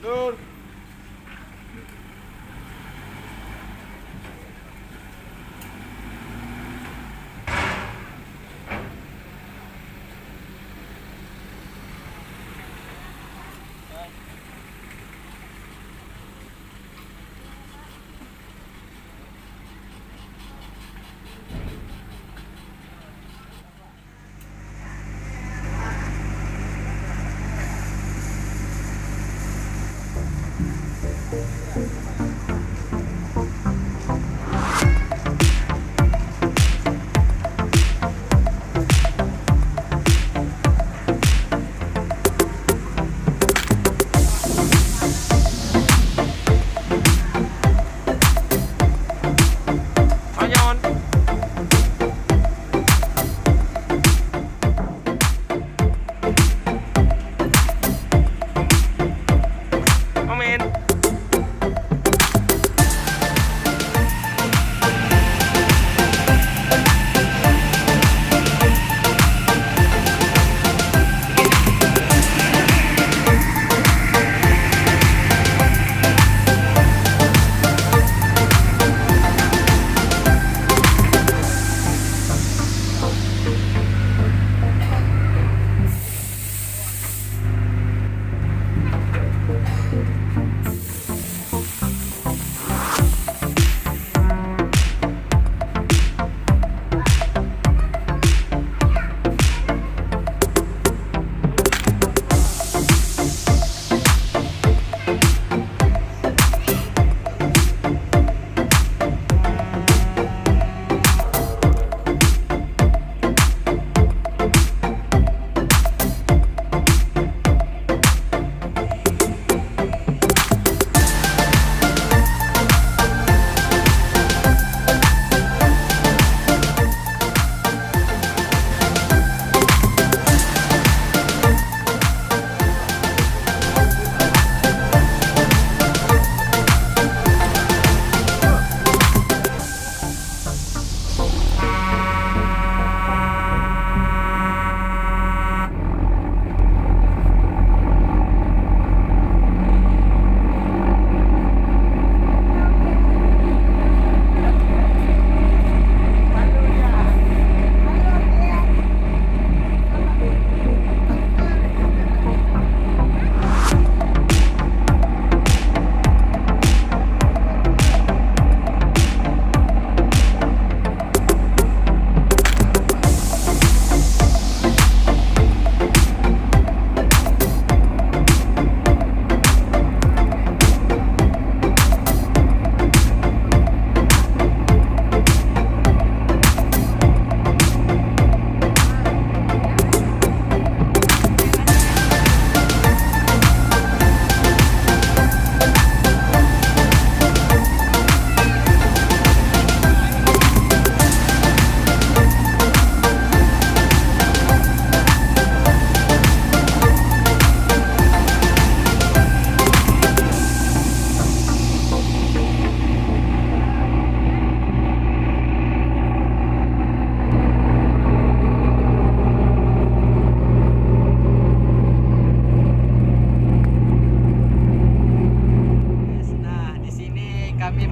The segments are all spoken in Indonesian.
Lur.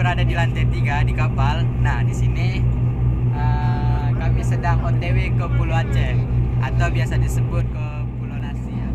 berada di lantai 3 di kapal. Nah, di sini kami sedang OTW ke Pulo Aceh atau biasa disebut ke Pulo Nasi ya.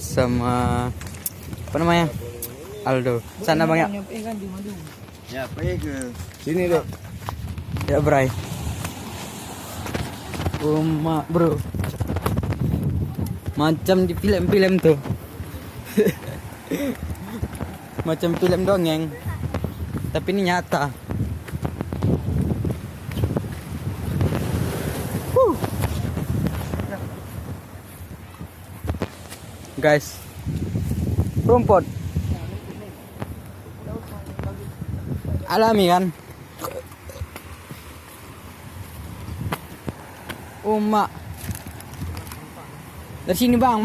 sama apa namanya? Aldo. Sana Bang ya. Ya, pergi ke sini deh. Ya, Bray. Rumah, Bro. Macam di film-film tuh. Macam film dongeng. Tapi ini nyata. Guys, rumput alami kan. Mak dari sini bang.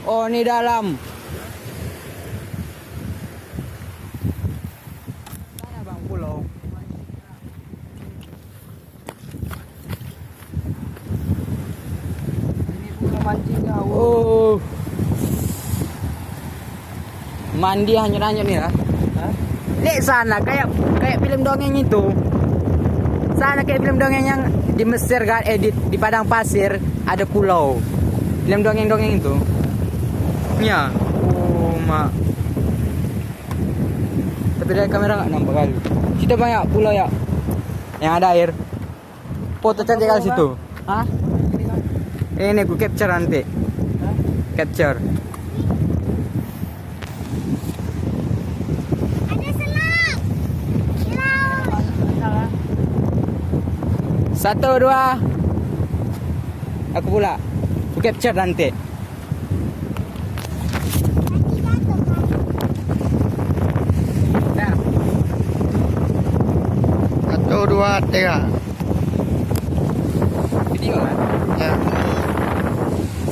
Oh, ini dalam. Mana bang pulau? Ini pulau mancing jauh. Oh. Mandi hanyut-hanyut nih ya. Lihat sana kayak film dongeng itu. Sana kayak film dongeng yang di Mesir kan, di padang pasir ada pulau. Film dongeng-dongeng itu. Ya. Oh, mak. Tapi dari kamera nggak nampak kali. Kita banyak pulau ya. Yang ada air. Foto cantik kali situ. Hah? Ini aku capture nanti. Capture. Satu, dua. Aku pula. Aku capture nanti. Nah. Satu, dua, tiga. Video kan? Ya.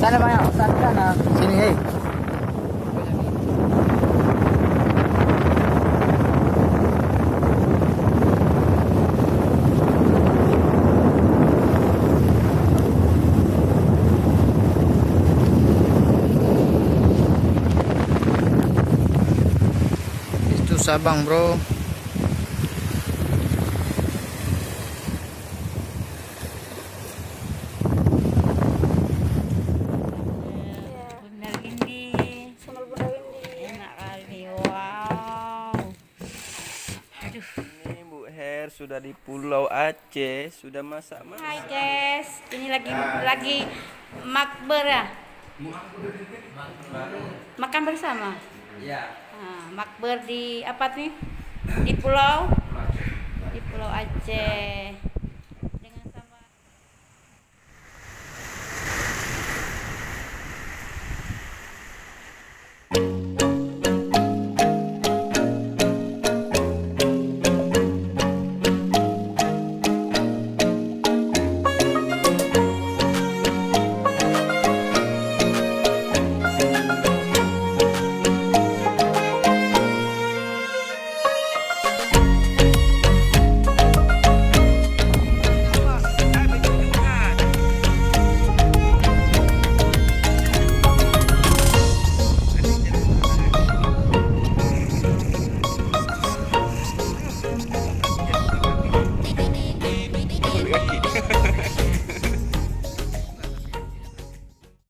Sana banyak. Sana. Sini, hei. Sabang, bro. Benar ini. Enak kali. Wow. Aduh. Ini Bu Her sudah di Pulau Aceh, sudah masak-masak. Hai guys, ini lagi makber ya. Makan bersama. Ya. Nah, makber di apa nih? Di Pulau Aceh.